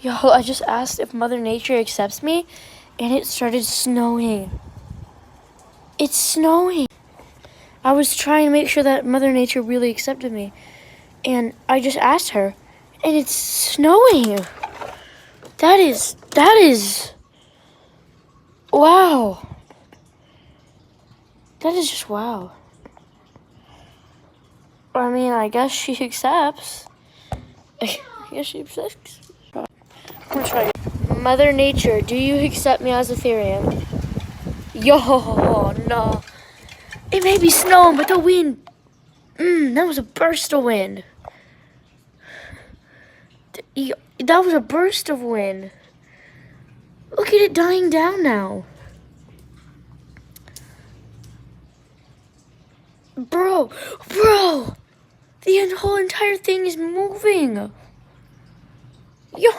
Yo, I just asked if Mother Nature accepts me, and it started snowing. It's snowing. I was trying to make sure that Mother Nature really accepted me, and I just asked her, and it's snowing. That is, wow. That is just wow. I mean, I guess she accepts. I guess she accepts. I'm gonna try it. Mother Nature, do you accept me as Ethereum? Yo, no. It may be snowing, but the wind. That was a burst of wind. That was a burst of wind. Look at it dying down now. Bro, the whole entire thing is moving. Yo.